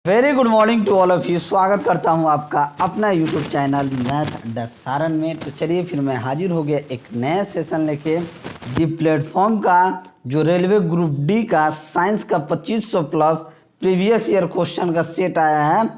Very good morning to all of you. स्वागत करता हूं आपका अपना यूट्यूब चैनल मैथ अड्डा सारण में। तो चलिए फिर मैं हाजिर हो गया एक नया सेशन लेके। दी प्लेटफॉर्म का जो रेलवे ग्रुप डी का साइंस का 2500 प्लस प्रीवियस ईयर क्वेश्चन का सेट आया है।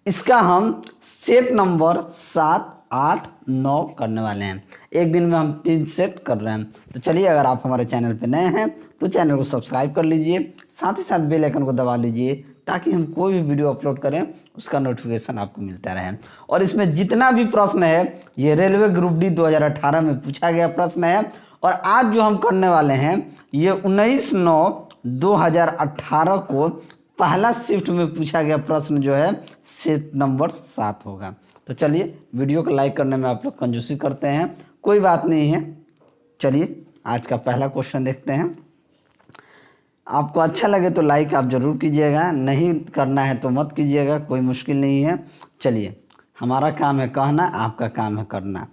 इसका हम सेट नंबर 7, 8, 9 करने वाले हैं। एक दिन में हम 3 सेट कर रहे हैं। तो चलिए, अगर आप हमारे चैनल पर नए हैं तो चैनल को सब्सक्राइब कर लीजिए, साथ ही साथ बेल आइकन को दबा लीजिए ताकि हम कोई भी वीडियो अपलोड करें उसका नोटिफिकेशन आपको मिलता रहे। और इसमें जितना भी प्रश्न है ये रेलवे ग्रुप डी 2018 में पूछा गया प्रश्न है। और आज जो हम करने वाले हैं ये 19/9/2018 को पहला शिफ्ट में पूछा गया प्रश्न जो है सेट नंबर 7 होगा। तो चलिए, वीडियो को लाइक करने में आप लोग कंजूसी करते हैं, कोई बात नहीं है। चलिए आज का पहला क्वेश्चन देखते हैं। आपको अच्छा लगे तो लाइक आप ज़रूर कीजिएगा, नहीं करना है तो मत कीजिएगा, कोई मुश्किल नहीं है। चलिए, हमारा काम है कहना, आपका काम है करना।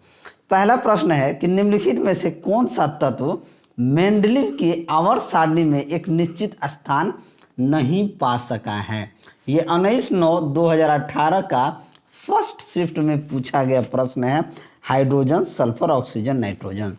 पहला प्रश्न है कि निम्नलिखित में से कौन सा तत्व मेंडलीव की आवर्त सारणी में एक निश्चित स्थान नहीं पा सका है। ये 19/9/2018 का फर्स्ट शिफ्ट में पूछा गया प्रश्न है। Hydrogen, sulphur, oxygen, nitrogen.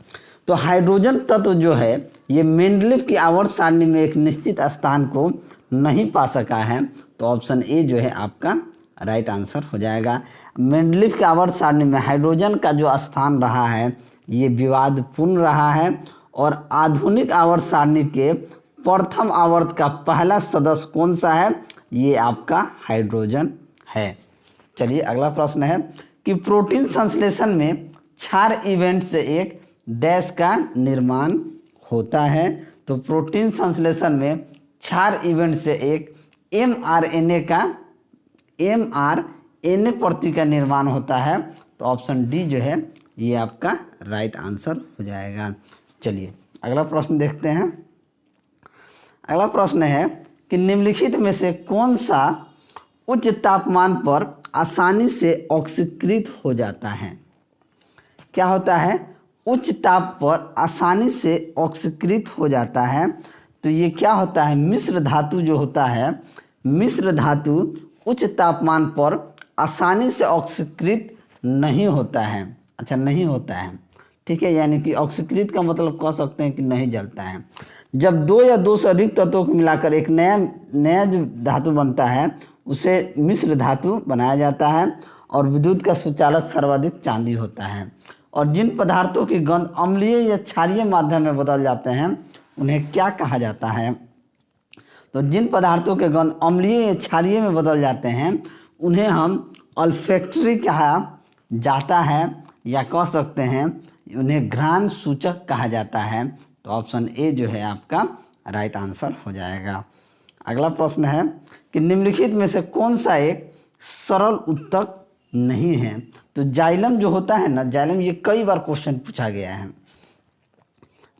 तो हाइड्रोजन तत्व जो है ये मेंडलीव की आवर्त सारणी में एक निश्चित स्थान को नहीं पा सका है। तो ऑप्शन ए जो है आपका राइट आंसर हो जाएगा। मेंडलीव की आवर्त सारणी में हाइड्रोजन का जो स्थान रहा है ये विवादपूर्ण रहा है। और आधुनिक आवर्त सारणी के प्रथम आवर्त का पहला सदस्य कौन सा है? ये आपका हाइड्रोजन है। चलिए अगला प्रश्न है कि प्रोटीन संश्लेषण में क्षार इवेंट से एक डैश का निर्माण होता है। तो प्रोटीन संश्लेषण में क्षार इवेंट से एक mRNA प्रति का निर्माण होता है। तो ऑप्शन डी जो है ये आपका राइट आंसर हो जाएगा। चलिए अगला प्रश्न देखते हैं। अगला प्रश्न है कि निम्नलिखित में से कौन सा उच्च तापमान पर आसानी से ऑक्सीकृत हो जाता है? क्या होता है? उच्च ताप पर आसानी से ऑक्सीकृत हो जाता है। तो ये क्या होता है? मिश्र धातु जो होता है, मिश्र धातु उच्च तापमान पर आसानी से ऑक्सीकृत नहीं होता है। अच्छा, नहीं होता है, ठीक है। यानी कि ऑक्सीकृत का मतलब कह सकते हैं कि नहीं जलता है। जब दो या दो से अधिक तत्वों को मिलाकर एक नया जो धातु बनता है उसे मिश्र धातु बनाया जाता है। और विद्युत का सुचालक सर्वाधिक चांदी होता है। और जिन पदार्थों की गंध अम्लीय या क्षारीय माध्यम में बदल जाते हैं उन्हें क्या कहा जाता है? तो जिन पदार्थों के गंध अम्लीय या क्षारीय में बदल जाते हैं उन्हें हम ऑल्फैक्टरी कहा जाता है, या कह सकते हैं उन्हें घ्राण सूचक कहा जाता है। तो ऑप्शन ए जो है आपका राइट आंसर हो जाएगा। अगला प्रश्न है कि निम्नलिखित में से कौन सा एक सरल उत्तक नहीं है? तो जाइलम जो होता है ना, जाइलम ये कई बार क्वेश्चन पूछा गया है।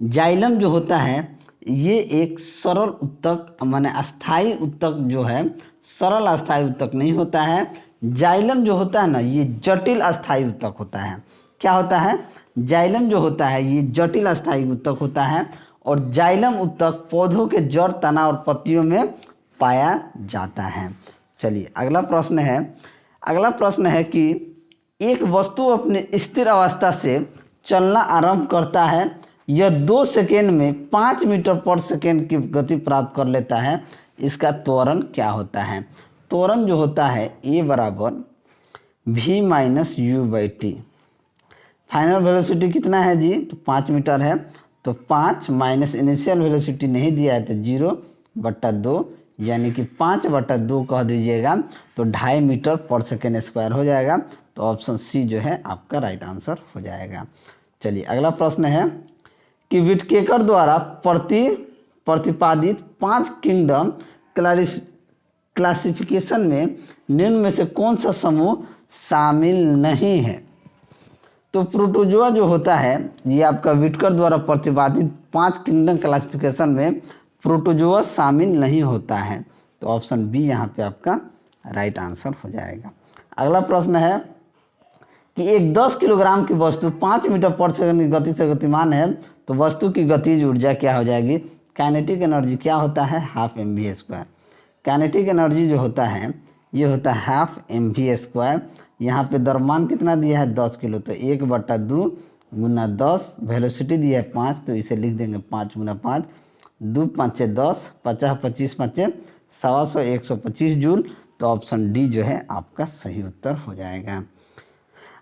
जाइलम जो होता है ये एक सरल उत्तक माने अस्थाई उत्तक जो है, सरल अस्थाई उत्तक नहीं होता है। जाइलम जो होता है ना ये जटिल अस्थाई उत्तक होता है। क्या होता है? जाइलम जो होता है ये जटिल अस्थाई उत्तक होता है। और जाइलम उत्तक पौधों के जड़, तना और पत्तियों में पाया जाता है। चलिए अगला प्रश्न है। अगला प्रश्न है कि एक वस्तु अपने स्थिर अवस्था से चलना आरंभ करता है। यह 2 सेकेंड में 5 मीटर पर सेकेंड की गति प्राप्त कर लेता है। इसका त्वरण क्या होता है? त्वरण जो होता है ए बराबर v-u/t। फाइनल वेलोसिटी कितना है जी? तो 5 मीटर है। तो 5 माइनस इनिशियल वेलोसिटी नहीं दिया है तो 0/2, यानी कि 5/2 कह दीजिएगा तो 2.5 मीटर पर सेकेंड स्क्वायर हो जाएगा। तो ऑप्शन सी जो है आपका राइट आंसर हो जाएगा। चलिए अगला प्रश्न है कि विटकेकर द्वारा प्रतिपादित 5 किंगडम क्लासिफिकेशन में निम्न में से कौन सा समूह शामिल नहीं है? तो प्रोटोजोआ जो होता है ये आपका विटकर द्वारा प्रतिपादित 5 किंगडम क्लासिफिकेशन में प्रोटोजोआ शामिल नहीं होता है। तो ऑप्शन बी यहाँ पे आपका राइट आंसर हो जाएगा। अगला प्रश्न है कि एक 10 किलोग्राम की वस्तु 5 मीटर पर सेकंड की गति से गतिमान है। तो वस्तु की गतिज ऊर्जा क्या हो जाएगी? काइनेटिक एनर्जी क्या होता है? ½ mv²। काइनेटिक एनर्जी जो होता है ये होता है हाफ mv²। यहाँ पे द्रव्यमान कितना दिया है 10 किलो, तो 1/2 गुना 10, वेलोसिटी दिया है 5, तो इसे लिख देंगे 5 गुना 5, 2 5 10, 50 25 5 125 125 जूल। तो ऑप्शन डी जो है आपका सही उत्तर हो जाएगा।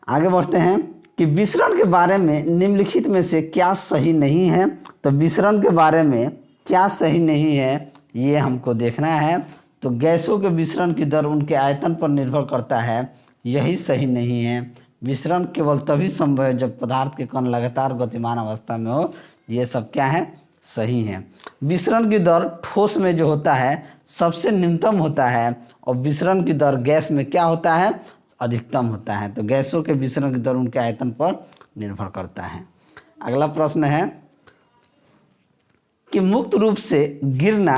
आगे बढ़ते हैं कि विसरण के बारे में निम्नलिखित में से क्या सही नहीं है। तो विसरण के बारे में क्या सही नहीं है ये हमको देखना है। तो गैसों के विसरण की दर उनके आयतन पर निर्भर करता है, यही सही नहीं है। विसरण केवल तभी संभव है जब पदार्थ के कण लगातार गतिमान अवस्था में हो। ये सब क्या है, सही है। विसरण की दर ठोस में जो होता है सबसे न्यूनतम होता है, और विसरण की दर गैस में क्या होता है, अधिकतम होता है। तो गैसों के विसरण की दर उनके आयतन पर निर्भर करता है। अगला प्रश्न है कि मुक्त रूप से गिरना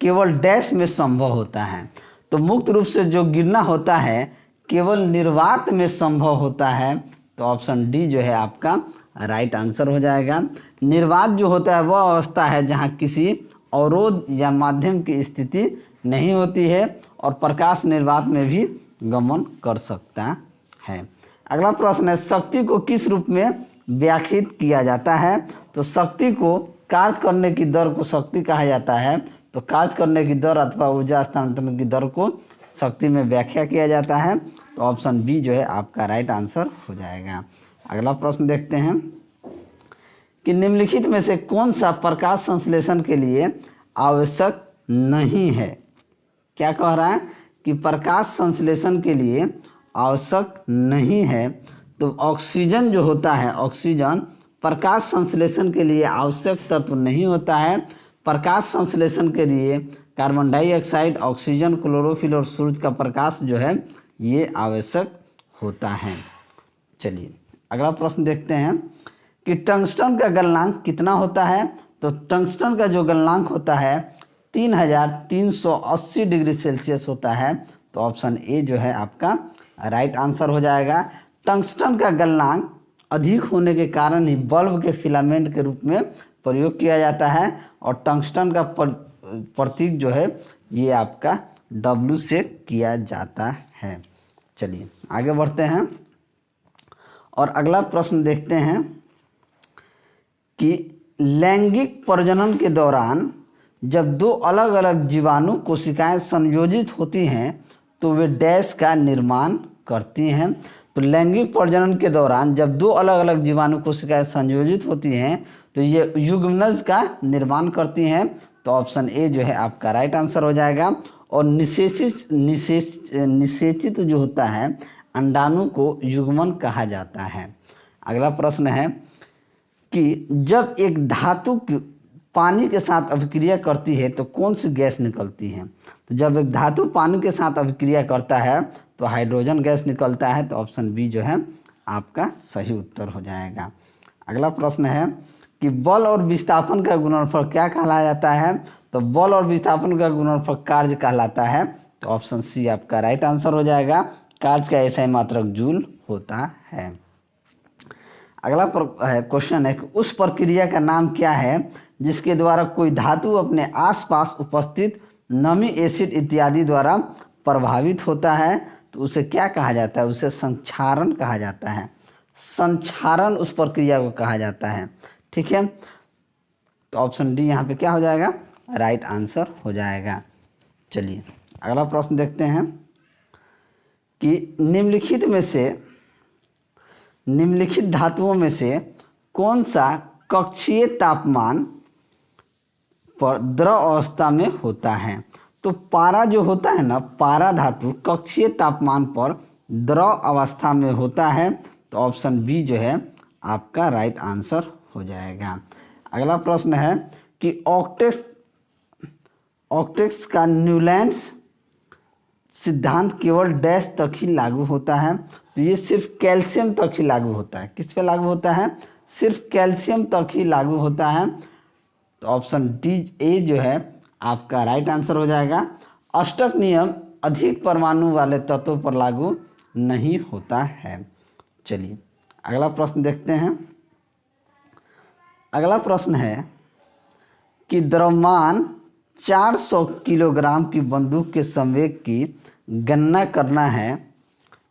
केवल डैश में संभव होता है। तो मुक्त रूप से जो गिरना होता है केवल निर्वात में संभव होता है। तो ऑप्शन डी जो है आपका राइट आंसर हो जाएगा। निर्वात जो होता है वह अवस्था है जहाँ किसी अवरोध या माध्यम की स्थिति नहीं होती है और प्रकाश निर्वात में भी गमन कर सकता है। अगला प्रश्न है शक्ति को किस रूप में व्याख्यायित किया जाता है। तो शक्ति को कार्य करने की दर को शक्ति कहा जाता है। तो कार्य करने की दर अथवा ऊर्जा हस्तांतरण की दर को शक्ति में व्याख्या किया जाता है। तो ऑप्शन बी जो है आपका राइट आंसर हो जाएगा। अगला प्रश्न देखते हैं कि निम्नलिखित में से कौन सा प्रकाश संश्लेषण के लिए आवश्यक नहीं है। क्या कह रहा है कि प्रकाश संश्लेषण के लिए आवश्यक नहीं है। तो ऑक्सीजन जो होता है, ऑक्सीजन प्रकाश संश्लेषण के लिए आवश्यक तत्व नहीं होता है। प्रकाश संश्लेषण के लिए कार्बन डाइऑक्साइड, ऑक्सीजन, क्लोरोफिल और सूरज का प्रकाश जो है ये आवश्यक होता है। चलिए अगला प्रश्न देखते हैं कि टंगस्टन का गलनांक कितना होता है। तो टंगस्टन का जो गलनांक होता है 3380 डिग्री सेल्सियस होता है। तो ऑप्शन ए जो है आपका राइट आंसर हो जाएगा। टंगस्टन का गलनांक अधिक होने के कारण ही बल्ब के फिलामेंट के रूप में प्रयोग किया जाता है, और टंगस्टन का प्रतीक जो है ये आपका W से किया जाता है। चलिए आगे बढ़ते हैं और अगला प्रश्न देखते हैं कि लैंगिक प्रजनन के दौरान जब दो अलग अलग जीवाणु कोशिकाएं संयोजित होती हैं तो वे डैश का निर्माण करती हैं। तो लैंगिक प्रजनन के दौरान जब दो अलग अलग जीवाणु कोशिकाएं संयोजित होती हैं तो ये युग्मनज का निर्माण करती हैं। तो ऑप्शन ए जो है आपका राइट आंसर हो जाएगा। और निषेचित जो होता है अंडाणु को युग्मन कहा जाता है। अगला प्रश्न है कि जब एक धातु पानी के साथ अभिक्रिया करती है तो कौन सी गैस निकलती है। तो जब एक धातु पानी के साथ अभिक्रिया करता है तो हाइड्रोजन गैस निकलता है। तो ऑप्शन बी जो है आपका सही उत्तर हो जाएगा। अगला प्रश्न है कि बल और विस्थापन का गुणनफल क्या कहलाया जाता है। तो बल और विस्थापन का गुणनफल कार्य कहलाता है। तो ऑप्शन सी आपका राइट आंसर हो जाएगा। कार्य का एसआई मात्रक जूल होता है। अगला क्वेश्चन है कि उस प्रक्रिया का नाम क्या है जिसके द्वारा कोई धातु अपने आसपास उपस्थित नमी, एसिड इत्यादि द्वारा प्रभावित होता है। तो उसे क्या कहा जाता है, उसे संक्षारण कहा जाता है। संक्षारण उस प्रक्रिया को कहा जाता है। ठीक है, तो ऑप्शन डी यहाँ पे क्या हो जाएगा, राइट आंसर हो जाएगा। चलिए अगला प्रश्न देखते हैं कि निम्नलिखित धातुओं में से कौन सा कक्षीय तापमान पर द्रव अवस्था में होता है। तो पारा जो होता है ना, पारा धातु कक्षीय तापमान पर द्रव अवस्था में होता है। तो ऑप्शन बी जो है आपका राइट आंसर हो जाएगा। अगला प्रश्न है कि ऑक्टेट्स का न्यूलैंड्स सिद्धांत केवल डैश तक ही लागू होता है। तो ये सिर्फ कैल्शियम तक ही लागू होता है। किस पे लागू होता है, सिर्फ कैल्शियम तक ही लागू होता है। तो ऑप्शन डी ए जो है आपका राइट आंसर हो जाएगा। अष्टक नियम अधिक परमाणु वाले तत्वों पर लागू नहीं होता है। चलिए अगला प्रश्न देखते हैं। अगला प्रश्न है कि द्रव्यमान 400 किलोग्राम की बंदूक के संवेग की गणना करना है,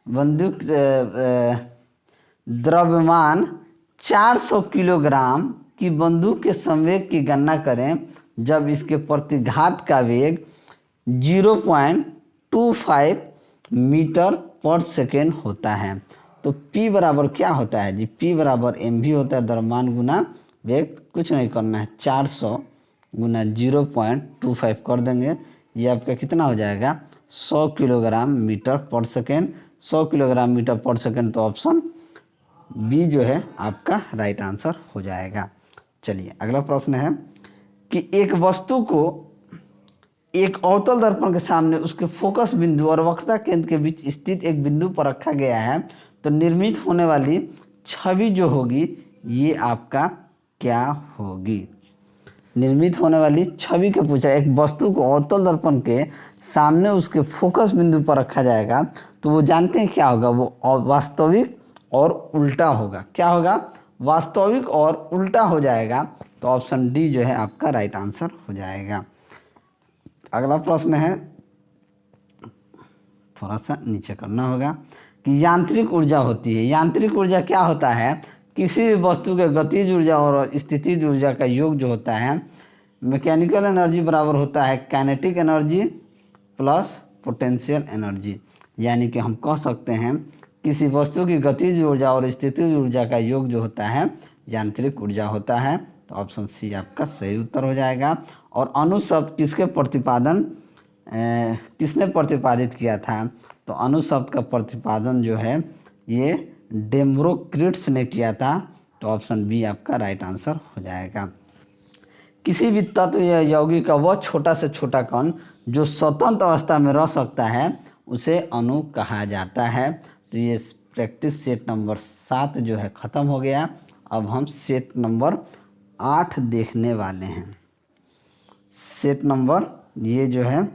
बंदूक द्रव्यमान 400 किलोग्राम की बंदूक के संवेग की गणना करें जब इसके प्रतिघात का वेग 0.25 मीटर पर सेकेंड होता है। तो P बराबर क्या होता है जी? P बराबर mv होता है, द्रव्यमान गुना वेग। कुछ नहीं करना है, 400 गुना 0.25 कर देंगे, ये आपका कितना हो जाएगा? 100 किलोग्राम मीटर पर सेकेंड। 100 किलोग्राम मीटर पर सेकेंड, तो ऑप्शन बी जो है आपका राइट आंसर हो जाएगा। चलिए अगला प्रश्न है कि एक वस्तु को एक अवतल दर्पण के सामने उसके फोकस बिंदु और वक्रता केंद्र के बीच स्थित एक बिंदु पर रखा गया है, तो निर्मित होने वाली छवि जो होगी ये आपका क्या होगी? निर्मित होने वाली छवि के पूछा, एक वस्तु को अवतल दर्पण के सामने उसके फोकस बिंदु पर रखा जाएगा, तो वो जानते हैं क्या होगा? वो वास्तविक और उल्टा होगा। क्या होगा? वास्तविक और उल्टा हो जाएगा। तो ऑप्शन डी जो है आपका राइट आंसर हो जाएगा। अगला प्रश्न है, थोड़ा सा नीचे करना होगा, कि यांत्रिक ऊर्जा होती है। यांत्रिक ऊर्जा क्या होता है? किसी भी वस्तु के गतिज ऊर्जा और स्थितिज ऊर्जा का योग जो होता है। मैकेनिकल एनर्जी बराबर होता है kinetic energy plus potential energy. यानी कि हम कह सकते हैं किसी वस्तु की गतिज ऊर्जा और स्थितिज ऊर्जा का योग जो होता है यांत्रिक ऊर्जा होता है। तो ऑप्शन सी आपका सही उत्तर हो जाएगा। और अणु शब्द किसके प्रतिपादन किसने प्रतिपादित किया था? तो अणु शब्द का प्रतिपादन जो है ये डेमोक्रिटस ने किया था। तो ऑप्शन बी आपका राइट आंसर हो जाएगा। किसी भी तत्व या यौगिक का वह छोटा से छोटा कण जो स्वतंत्र अवस्था में रह सकता है उसे अणु कहा जाता है। तो ये प्रैक्टिस सेट नंबर 7 जो है ख़त्म हो गया। अब हम सेट नंबर 8 देखने वाले हैं। सेट नंबर ये जो है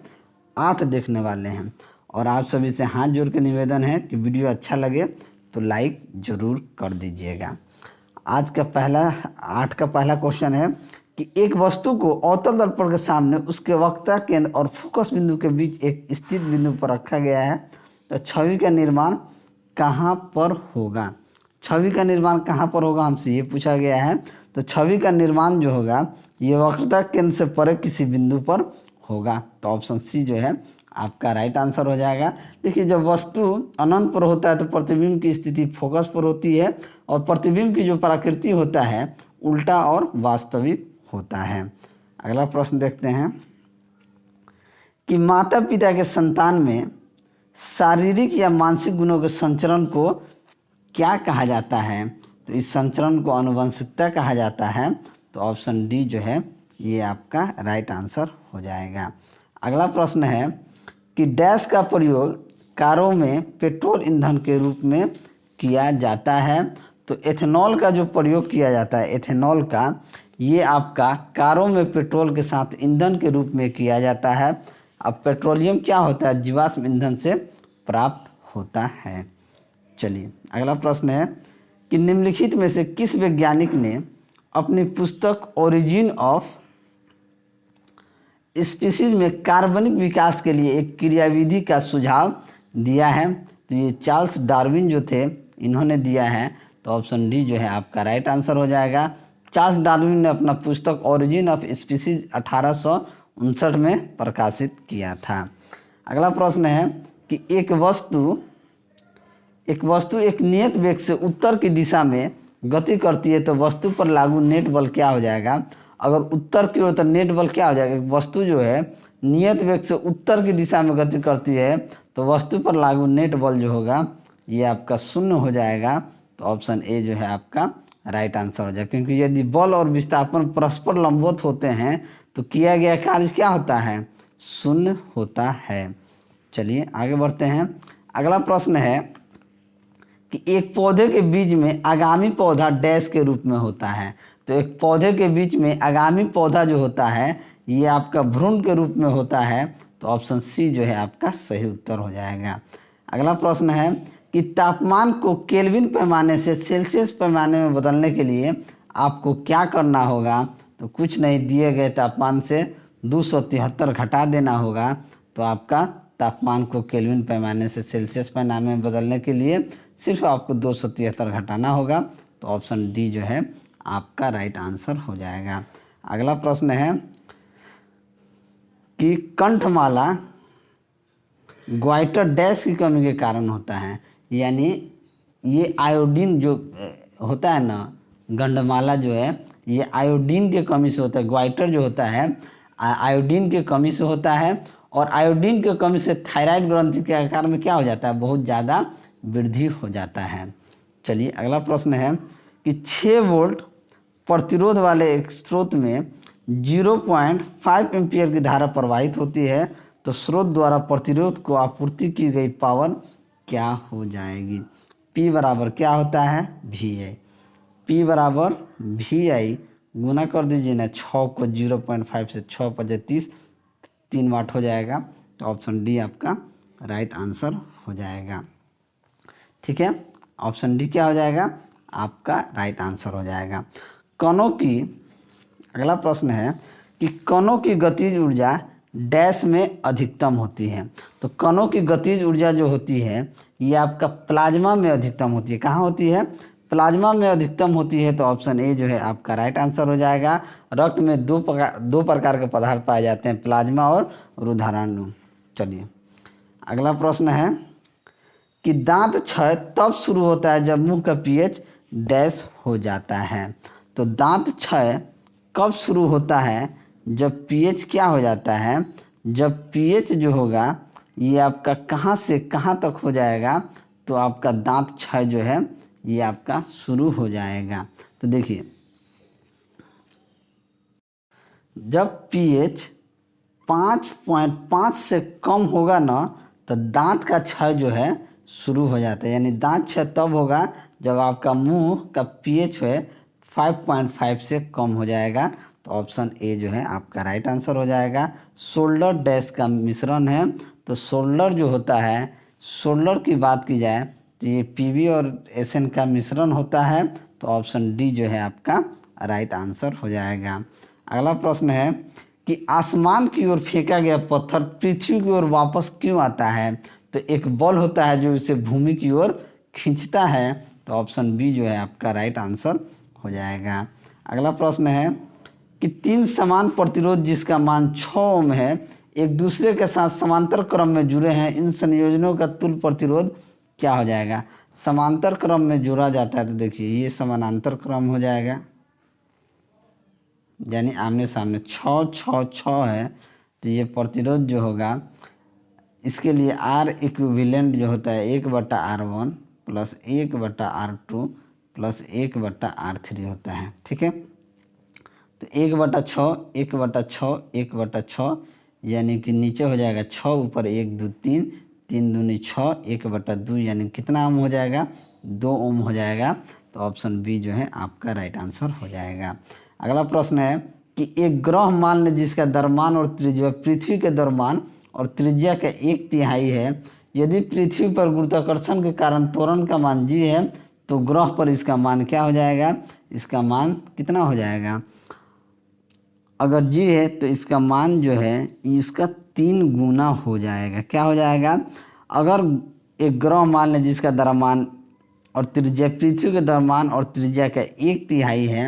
8 देखने वाले हैं। और आप सभी से हाथ जोड़ के निवेदन है कि वीडियो अच्छा लगे तो लाइक ज़रूर कर दीजिएगा। आज का 8 का पहला क्वेश्चन है कि एक वस्तु को अवतल दर्पण के सामने उसके वक्रता केंद्र और फोकस बिंदु के बीच एक स्थित बिंदु पर रखा गया है, तो छवि का निर्माण कहाँ पर होगा? छवि का निर्माण कहाँ पर होगा हमसे ये पूछा गया है। तो छवि का निर्माण जो होगा ये वक्रता केंद्र से परे किसी बिंदु पर होगा। तो ऑप्शन सी जो है आपका राइट आंसर हो जाएगा। देखिए जब वस्तु अनंत पर होता है तो प्रतिबिंब की स्थिति फोकस पर होती है और प्रतिबिंब की जो प्रकृति होता है उल्टा और वास्तविक होता है। अगला प्रश्न देखते हैं कि माता पिता के संतान में शारीरिक या मानसिक गुणों के संचरण को क्या कहा जाता है? तो इस संचरण को आनुवंशिकता कहा जाता है। तो ऑप्शन डी जो है ये आपका राइट आंसर हो जाएगा। अगला प्रश्न है कि डैश का प्रयोग कारों में पेट्रोल ईंधन के रूप में किया जाता है। तो एथेनॉल का जो प्रयोग किया जाता है, एथेनॉल का, ये आपका कारों में पेट्रोल के साथ ईंधन के रूप में किया जाता है। अब पेट्रोलियम क्या होता है? जीवाश्म ईंधन से प्राप्त होता है। चलिए अगला प्रश्न है कि निम्नलिखित में से किस वैज्ञानिक ने अपनी पुस्तक ओरिजिन ऑफ स्पीसीज में कार्बनिक विकास के लिए एक क्रियाविधि का सुझाव दिया है? तो ये चार्ल्स डार्विन जो थे इन्होंने दिया है। तो ऑप्शन डी जो है आपका राइट आंसर हो जाएगा। चार्ल्स डार्विन ने अपना पुस्तक ओरिजिन ऑफ स्पीसीज 1859 में प्रकाशित किया था। अगला प्रश्न है कि एक वस्तु एक नियत वेग से उत्तर की दिशा में गति करती है तो वस्तु पर लागू नेट बल क्या हो जाएगा? अगर उत्तर की ओर तो नेट बल क्या हो जाएगा? वस्तु जो है नियत वेग से उत्तर की दिशा में गति करती है तो वस्तु पर लागू नेट बल जो होगा ये आपका 0 हो जाएगा। तो ऑप्शन ए जो है आपका राइट आंसर हो जाएगा, क्योंकि यदि बल और विस्थापन परस्पर लंबवत होते हैं तो किया गया कार्य क्या होता है? 0 होता है। चलिए आगे बढ़ते हैं। अगला प्रश्न है कि एक पौधे के बीच में आगामी पौधा डैश के रूप में होता है। तो एक पौधे के बीच में आगामी पौधा जो होता है ये आपका भ्रूण के रूप में होता है। तो ऑप्शन सी जो है आपका सही उत्तर हो जाएगा। अगला प्रश्न है कि तापमान को केल्विन पैमाने से सेल्सियस पैमाने में बदलने के लिए आपको क्या करना होगा? तो कुछ नहीं, दिए गए तापमान से 273 घटा देना होगा तो आपका तापमान को केल्विन पैमाने से सेल्सियस पैमाने में बदलने के लिए सिर्फ आपको 273 घटाना होगा। तो ऑप्शन डी जो है आपका राइट आंसर हो जाएगा। अगला प्रश्न है कि कंठमाला ग्वाइटर डैश की कमी के कारण होता है, यानी ये आयोडीन जो होता है ना, गंधमाला जो है ये आयोडीन के कमी से होता है। ग्वाइटर जो होता है आयोडीन के कमी से होता है, और आयोडीन के कमी से थायराइड ग्रंथि के आकार में क्या हो जाता है, बहुत ज़्यादा वृद्धि हो जाता है। चलिए अगला प्रश्न है कि 6 वोल्ट प्रतिरोध वाले एक स्रोत में 0.5 एम्पियर की धारा प्रवाहित होती है, तो स्रोत द्वारा प्रतिरोध को आपूर्ति की गई पावर क्या हो जाएगी। P बराबर क्या होता है, VI। P बराबर VI गुना कर दीजिए ना, 6 को 0.5 से 6 × 30 3 वाट हो जाएगा। तो ऑप्शन डी आपका राइट आंसर हो जाएगा। ठीक है, ऑप्शन डी क्या हो जाएगा, आपका राइट आंसर हो जाएगा। कणों की, अगला प्रश्न है कि कणों की गतिज ऊर्जा डैश में अधिकतम होती है। तो कणों की गतिज ऊर्जा जो होती है ये आपका प्लाज्मा में अधिकतम होती है। कहाँ होती है, प्लाज्मा में अधिकतम होती है। तो ऑप्शन ए जो है आपका राइट आंसर हो जाएगा। रक्त में दो प्रकार के पदार्थ पाए जाते हैं, प्लाज्मा और रुधिराणु। चलिए अगला प्रश्न है कि दांत क्षय तब शुरू होता है जब मुंह का पीएच डैश हो जाता है। तो दांत क्षय कब शुरू होता है, जब पीएच क्या हो जाता है, जब पीएच जो होगा ये आपका कहाँ से कहाँ तक हो जाएगा, तो आपका दांत क्षय जो है ये आपका शुरू हो जाएगा। तो देखिए जब पीएच 5.5 से कम होगा ना, तो दांत का क्षय जो है शुरू हो जाता है। यानी दांत क्षय तब होगा जब आपका मुंह का पीएच है 5.5 से कम हो जाएगा। तो ऑप्शन ए जो है आपका राइट आंसर हो जाएगा। शोल्डर डैश का मिश्रण है। तो शोल्डर जो होता है, शोल्डर की बात की जाए तो ये पीवी और एसएन का मिश्रण होता है। तो ऑप्शन डी जो है आपका राइट आंसर हो जाएगा। अगला प्रश्न है कि आसमान की ओर फेंका गया पत्थर पृथ्वी की ओर वापस क्यों आता है। तो एक बल होता है जो इसे भूमि की ओर खींचता है। तो ऑप्शन बी जो है आपका राइट आंसर हो जाएगा। अगला प्रश्न है कि 3 समान प्रतिरोध जिसका मान 6 ओम है एक दूसरे के साथ समांतर क्रम में जुड़े हैं, इन संयोजनों का तुल्य प्रतिरोध क्या हो जाएगा। समांतर क्रम में जोड़ा जाता है तो देखिए ये समानांतर क्रम हो जाएगा, यानी आमने सामने 6 6 6 है। तो ये प्रतिरोध जो होगा इसके लिए आर इक्विवेलेंट जो होता है 1/R1 plus 1/R2 plus 1/R3 होता है। ठीक है, तो 1/6 1/6 1/6 यानी कि नीचे हो जाएगा 6 ऊपर 1 2 3 3 दूनी 6 1/2 यानी कितना ओम हो जाएगा, 2 ओम हो जाएगा। तो ऑप्शन बी जो है आपका राइट आंसर हो जाएगा। अगला प्रश्न है कि एक ग्रह मान लें जिसका द्रव्यमान और त्रिज्या पृथ्वी के द्रव्यमान और त्रिज्या का 1/3 है। यदि पृथ्वी पर गुरुत्वाकर्षण के कारण त्वरण का मान g है, तो ग्रह पर इसका मान क्या हो जाएगा, इसका मान कितना हो जाएगा। अगर g है तो इसका मान जो है इसका 3 गुना हो जाएगा। क्या हो जाएगा, अगर एक ग्रह मान लें जिसका द्रव्यमान और त्रिज्या पृथ्वी के द्रव्यमान और त्रिज्या का 1/3 है,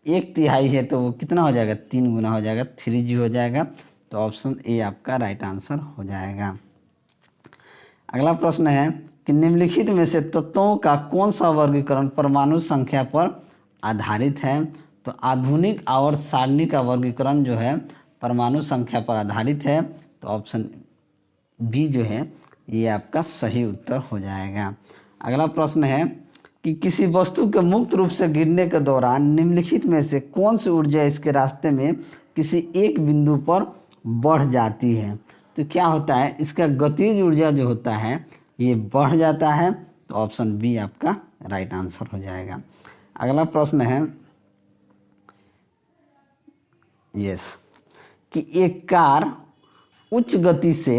1/3 है तो वो कितना हो जाएगा, 3 गुना हो जाएगा, 3g हो जाएगा। तो ऑप्शन ए आपका राइट आंसर हो जाएगा। अगला प्रश्न है कि निम्नलिखित में से तत्वों का कौन सा वर्गीकरण परमाणु संख्या पर आधारित है। तो आधुनिक आवर्त सारणी का वर्गीकरण जो है परमाणु संख्या पर आधारित है। तो ऑप्शन बी जो है ये आपका सही उत्तर हो जाएगा। अगला प्रश्न है कि किसी वस्तु के मुक्त रूप से गिरने के दौरान निम्नलिखित में से कौन सी ऊर्जा इसके रास्ते में किसी एक बिंदु पर बढ़ जाती है। तो क्या होता है, इसका गतिज ऊर्जा जो होता है ये बढ़ जाता है। तो ऑप्शन बी आपका राइट आंसर हो जाएगा। अगला प्रश्न है कि एक कार उच्च गति से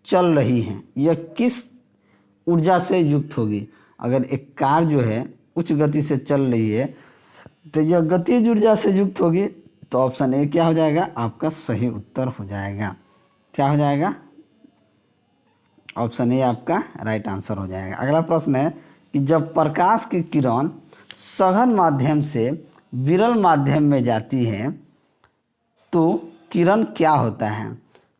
चल रही है, यह किस ऊर्जा से युक्त होगी। अगर एक कार जो है उच्च गति से चल रही है तो यह गतिज ऊर्जा से युक्त होगी। तो ऑप्शन ए क्या हो जाएगा, आपका सही उत्तर हो जाएगा। क्या हो जाएगा, ऑप्शन ए आपका राइट आंसर हो जाएगा। अगला प्रश्न है कि जब प्रकाश की किरण सघन माध्यम से विरल माध्यम में जाती है तो किरण क्या होता है?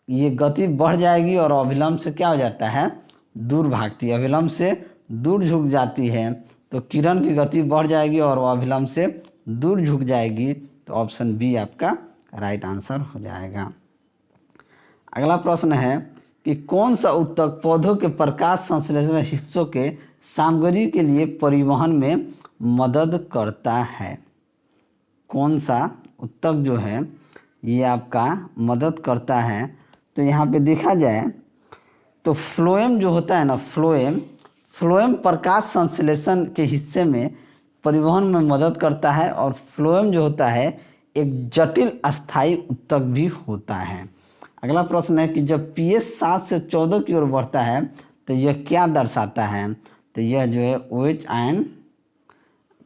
ये गति बढ़ जाएगी और अभिलंब से क्या हो जाता है? दूर भागती है। अभिलंब से दूर झुक जाती है तो किरण की गति बढ़ जाएगी और अभिलंब से दूर झुक जाएगी, तो ऑप्शन बी आपका राइट आंसर हो जाएगा। अगला प्रश्न है कि कौन सा उत्तक पौधों के प्रकाश संश्लेषण हिस्सों के सामग्री के लिए परिवहन में मदद करता है? कौन सा उत्तक जो है ये आपका मदद करता है? तो यहाँ पे देखा जाए तो फ्लोएम जो होता है ना, फ्लोएम प्रकाश संश्लेषण के हिस्से में परिवहन में मदद करता है और फ्लोएम जो होता है एक जटिल अस्थायी उत्तक भी होता है। अगला प्रश्न है कि जब pH 7 से 14 की ओर बढ़ता है तो यह क्या दर्शाता है? तो यह जो है OH आयन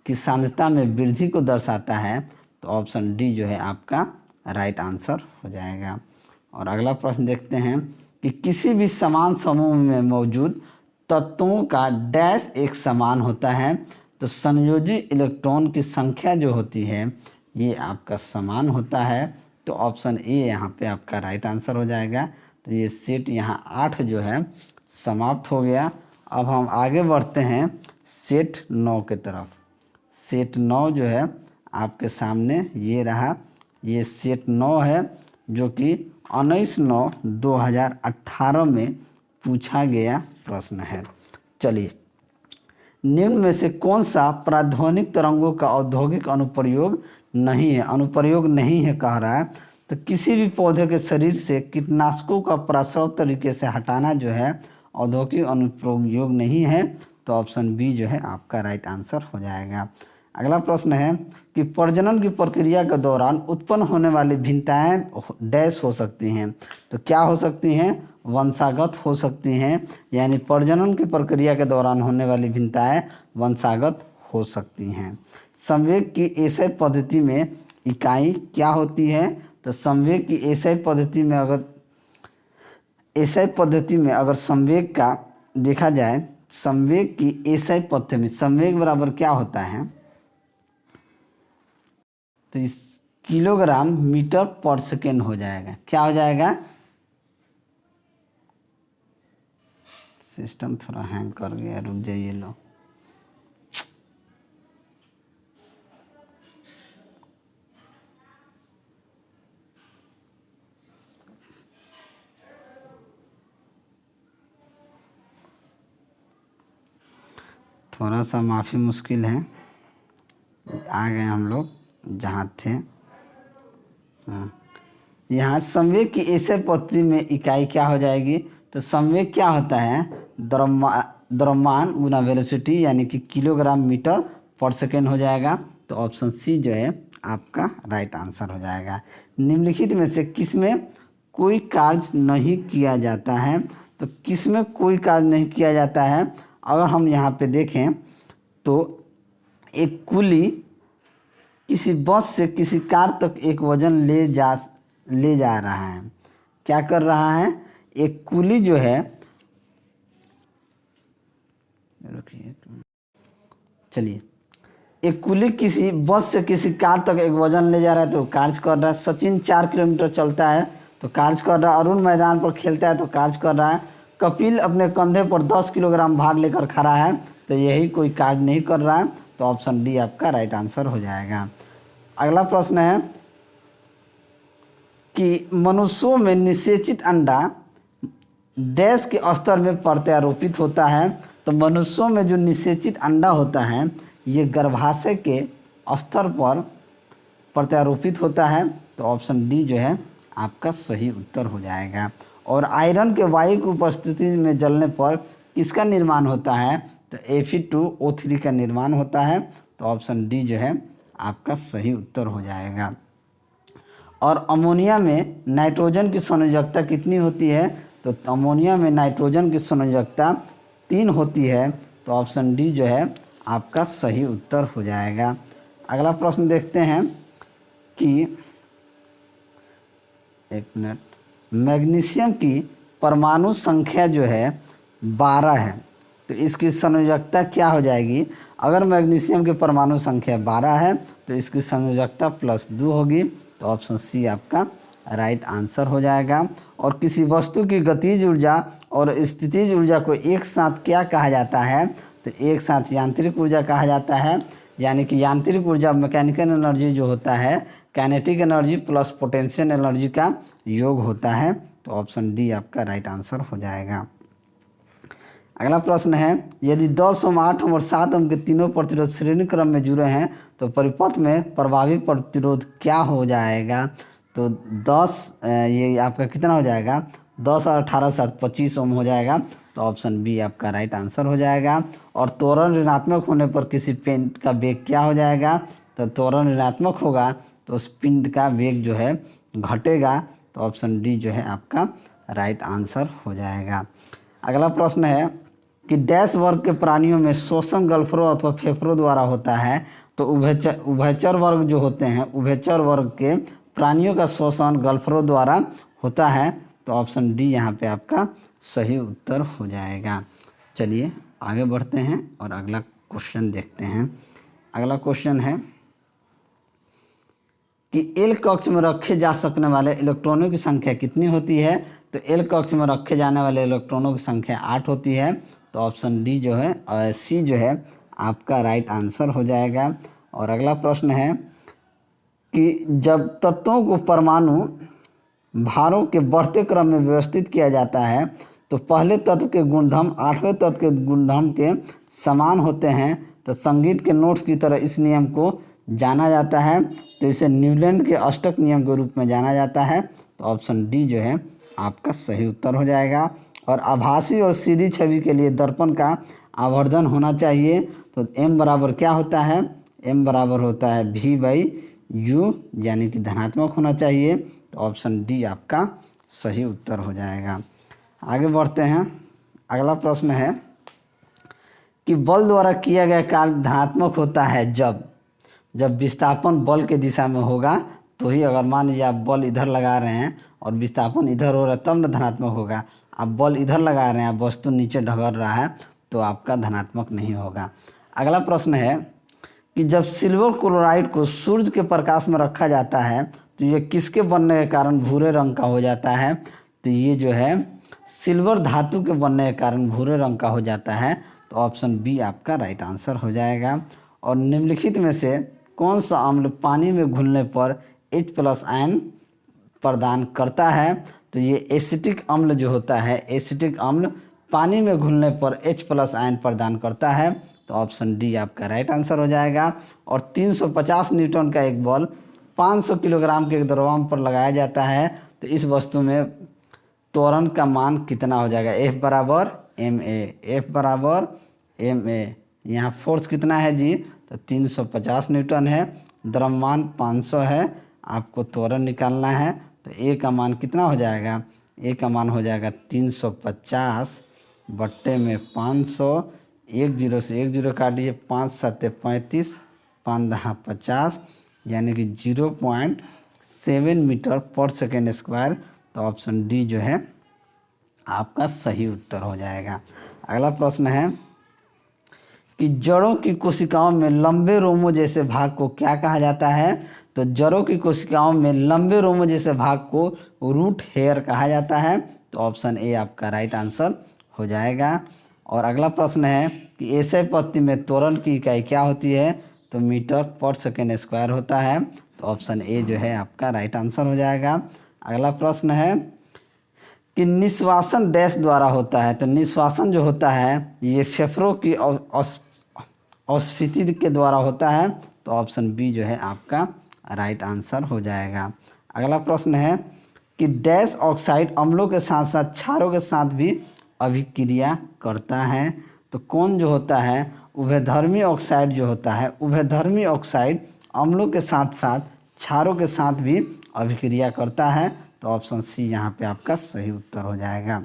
की सांद्रता में वृद्धि को दर्शाता है, तो ऑप्शन डी जो है आपका राइट आंसर हो जाएगा। और अगला प्रश्न देखते हैं कि किसी भी समान समूह में मौजूद तत्वों का डैश एक समान होता है, तो संयोजी इलेक्ट्रॉन की संख्या जो होती है ये आपका समान होता है, तो ऑप्शन ए यहाँ पे आपका राइट आंसर हो जाएगा। तो ये सेट यहाँ 8 जो है समाप्त हो गया। अब हम आगे बढ़ते हैं सेट 9 के तरफ। सेट 9 जो है आपके सामने ये रहा, ये सेट 9 है जो कि 19/9/2018 में पूछा गया प्रश्न है। चलिए, निम्न में से कौन सा प्राध्वनिक तरंगों का औद्योगिक अनुप्रयोग नहीं है? अनुप्रयोग नहीं है कह रहा है, तो किसी भी पौधे के शरीर से कीटनाशकों का प्रसव तरीके से हटाना जो है औद्योगिक अनुप्रयोग नहीं है, तो ऑप्शन बी जो है आपका राइट आंसर हो जाएगा। अगला प्रश्न है कि प्रजनन की प्रक्रिया के दौरान उत्पन्न होने वाली भिन्नताएं डैश हो सकती हैं, तो क्या हो सकती हैं? वंशागत हो सकती हैं, यानी प्रजनन की प्रक्रिया के दौरान होने वाली भिन्नताएं वंशागत हो सकती हैं। संवेग की एसआई पद्धति में इकाई क्या होती है? तो संवेग की एसआई पद्धति में अगर संवेग का देखा जाए, संवेग की एसआई पद्धति में संवेग बराबर क्या होता है? तो इस किलोग्राम मीटर पर सेकेंड हो जाएगा। क्या हो जाएगा? सिस्टम थोड़ा हैंग कर गया, रुक जाइए लो। थोड़ा सा माफ़ी मुश्किल है, आ गए हम लोग जहाँ थे। यहाँ संवेग की ऐसे पद्धति में इकाई क्या हो जाएगी? तो संवेग क्या होता है? द्रव्यमान गुना वेलोसिटी, यानी कि किलोग्राम मीटर पर सेकेंड हो जाएगा, तो ऑप्शन सी जो है आपका राइट आंसर हो जाएगा। निम्नलिखित में से किसमें कोई कार्य नहीं किया जाता है? तो किसमें कोई कार्य नहीं किया जाता है? अगर हम यहाँ पे देखें तो एक कुली किसी बस से किसी कार तक एक वजन ले जा रहा है। क्या कर रहा है? एक कुली जो है, चलिए, एक कुली किसी बस से किसी कार तक एक वजन ले जा रहा है तो कार्य कर रहा है। सचिन 4 किलोमीटर चलता है तो कार्य कर रहा है। अरुण मैदान पर खेलता है तो कार्य कर रहा है। कपिल अपने कंधे पर 10 किलोग्राम भार लेकर खड़ा है, तो यही कोई कार्य नहीं कर रहा है, तो ऑप्शन डी आपका राइट आंसर हो जाएगा। अगला प्रश्न है कि मनुष्यों में निषेचित अंडा डैश के स्तर में प्रत्यारोपित होता है, तो मनुष्यों में जो निषेचित अंडा होता है ये गर्भाशय के स्तर पर प्रत्यारोपित होता है, तो ऑप्शन डी जो है आपका सही उत्तर हो जाएगा। और आयरन के वायु की उपस्थिति में जलने पर किसका निर्माण होता है? तो Fe2O3 का निर्माण होता है, तो ऑप्शन डी जो है आपका सही उत्तर हो जाएगा। और अमोनिया में नाइट्रोजन की संयोजकता कितनी होती है? तो अमोनिया में नाइट्रोजन की संयोजकता 3 होती है, तो ऑप्शन डी जो है आपका सही उत्तर हो जाएगा। अगला प्रश्न देखते हैं कि एक मिनट, मैग्नीशियम की परमाणु संख्या जो है 12 है, तो इसकी संयोजकता क्या हो जाएगी? अगर मैग्नीशियम की परमाणु संख्या 12 है तो इसकी संयोजकता +2 होगी, तो ऑप्शन सी आपका राइट आंसर हो जाएगा। और किसी वस्तु की गतिज ऊर्जा और स्थितिज ऊर्जा को एक साथ क्या कहा जाता है? तो एक साथ यांत्रिक ऊर्जा कहा जाता है। यानी कि यांत्रिक ऊर्जा मैकेनिकल एनर्जी जो होता है kinetic energy plus potential energy का योग होता है, तो ऑप्शन डी आपका राइट आंसर हो जाएगा। अगला प्रश्न है, यदि 10 ओम 8 ओम और 7 ओम के तीनों प्रतिरोध श्रेणी क्रम में जुड़े हैं तो परिपथ में प्रभावी प्रतिरोध क्या हो जाएगा? तो 10 ये आपका कितना हो जाएगा? 10 और 18 साथ 25 ओम हो जाएगा, तो ऑप्शन बी आपका राइट आंसर हो जाएगा। और त्वरण ऋणात्मक होने पर किसी पिंड का वेग क्या हो जाएगा? तो त्वरण ऋणात्मक होगा तो उस पिंड का वेग जो है घटेगा, तो ऑप्शन डी जो है आपका राइट आंसर हो जाएगा। अगला प्रश्न है कि डैश वर्ग के प्राणियों में श्वसन गल्फरों अथवा फेफड़ों द्वारा होता है, तो उभयचर वर्ग जो होते हैं उभयचर वर्ग के प्राणियों का श्वसन गल्फरों द्वारा होता है, तो ऑप्शन डी यहाँ पे आपका सही उत्तर हो जाएगा। चलिए आगे बढ़ते हैं और अगला क्वेश्चन देखते हैं। अगला क्वेश्चन है कि एल कक्ष में रखे जा सकने वाले इलेक्ट्रॉनों की संख्या कितनी होती है? तो एल कक्ष में रखे जाने वाले इलेक्ट्रॉनों की संख्या 8 होती है, तो ऑप्शन डी जो है सी जो है आपका राइट आंसर हो जाएगा। और अगला प्रश्न है कि जब तत्वों को परमाणु भारों के बढ़ते क्रम में व्यवस्थित किया जाता है तो पहले तत्व के गुणधर्म 8वें तत्व के गुणधर्म के समान होते हैं, तो संगीत के नोट्स की तरह इस नियम को जाना जाता है, तो इसे न्यूलैंड के अष्टक नियम के रूप में जाना जाता है, तो ऑप्शन डी जो है आपका सही उत्तर हो जाएगा। और आभासी और सीधी छवि के लिए दर्पण का आवर्धन होना चाहिए, तो m बराबर क्या होता है? m बराबर होता है v/u, यानी कि धनात्मक होना चाहिए, तो ऑप्शन डी आपका सही उत्तर हो जाएगा। आगे बढ़ते हैं। अगला प्रश्न है कि बल द्वारा किया गया कार्य धनात्मक होता है जब विस्थापन बल के दिशा में होगा, तो ही अगर मान लीजिए आप बल इधर लगा रहे हैं और विस्थापन इधर हो रहा है तब न धनात्मक होगा। आप बल इधर लगा रहे हैं, आप वस्तु नीचे ढगल रहा है, तो आपका धनात्मक नहीं होगा। अगला प्रश्न है कि जब सिल्वर क्लोराइड को सूर्य के प्रकाश में रखा जाता है तो ये किसके बनने के कारण भूरे रंग का हो जाता है? तो ये जो है सिल्वर धातु के बनने के कारण भूरे रंग का हो जाता है, तो ऑप्शन बी आपका राइट आंसर हो जाएगा। और निम्नलिखित में से कौन सा अम्ल पानी में घुलने पर H+ आयन प्रदान करता है? तो ये एसिटिक अम्ल जो होता है, एसिटिक अम्ल पानी में घुलने पर H+ आयन प्रदान करता है, तो ऑप्शन डी आपका राइट आंसर हो जाएगा। और 350 न्यूटन का एक बल 500 किलोग्राम के द्रव्यमान पर लगाया जाता है, तो इस वस्तु में त्वरण का मान कितना हो जाएगा? F बराबर ma, F बराबर ma। यहाँ फोर्स कितना है जी? तो 350 न्यूटन है, द्रव्यमान 500 है, आपको त्वरण निकालना है, तो ए का मान कितना हो जाएगा? ए का मान हो जाएगा 350 बट्टे में 500, 1 0 से 1 0 काट दीजिए, 5 7 35, 5 10 50, यानी कि 0.7 मीटर पर सेकेंड स्क्वायर, तो ऑप्शन डी जो है आपका सही उत्तर हो जाएगा। अगला प्रश्न है कि जड़ों की कोशिकाओं में लंबे रोमों जैसे भाग को क्या कहा जाता है? तो जड़ों की कोशिकाओं में लंबे रोमों जैसे भाग को रूट हेयर कहा जाता है, तो ऑप्शन ए आपका राइट आंसर हो जाएगा। और अगला प्रश्न है कि एसआई पद्धति में त्वरण की इकाई क्या होती है? तो मीटर पर सेकेंड स्क्वायर होता है, तो ऑप्शन ए जो है आपका राइट आंसर हो जाएगा। अगला प्रश्न है कि निश्वासन डैश द्वारा होता है? तो निश्वासन जो होता है ये फेफड़ों की अस्फीति के द्वारा होता है, तो ऑप्शन बी जो है आपका राइट आंसर हो जाएगा। अगला प्रश्न है कि डैश ऑक्साइड अम्लों के साथ साथ क्षारों के साथ भी अभिक्रिया करता है, तो कौन जो होता है? उभयधर्मी ऑक्साइड जो होता है, उभयधर्मी ऑक्साइड अम्लों के साथ साथ क्षारों के साथ भी अभिक्रिया करता है, तो ऑप्शन सी यहाँ पे आपका सही उत्तर हो जाएगा।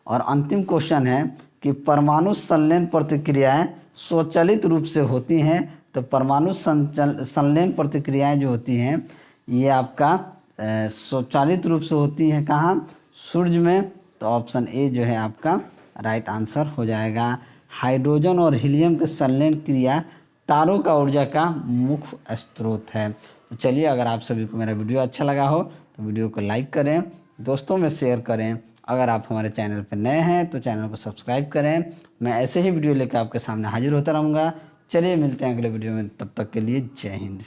और अंतिम क्वेश्चन है कि परमाणु संलयन प्रतिक्रियाएं स्वचालित रूप से होती हैं, तो परमाणु संलयन प्रतिक्रियाएं जो होती हैं ये आपका स्वचालित रूप से होती हैं कहाँ? सूर्य में, तो ऑप्शन ए जो है आपका राइट आंसर हो जाएगा। हाइड्रोजन और हीलियम के संलयन क्रिया तारों का ऊर्जा का मुख्य स्रोत है। तो चलिए, अगर आप सभी को मेरा वीडियो अच्छा लगा हो तो वीडियो को लाइक करें, दोस्तों में शेयर करें। अगर आप हमारे चैनल पर नए हैं तो चैनल को सब्सक्राइब करें। मैं ऐसे ही वीडियो लेकर आपके सामने हाजिर होता रहूँगा। चलिए मिलते हैं अगले वीडियो में, तब तक के लिए जय हिंद।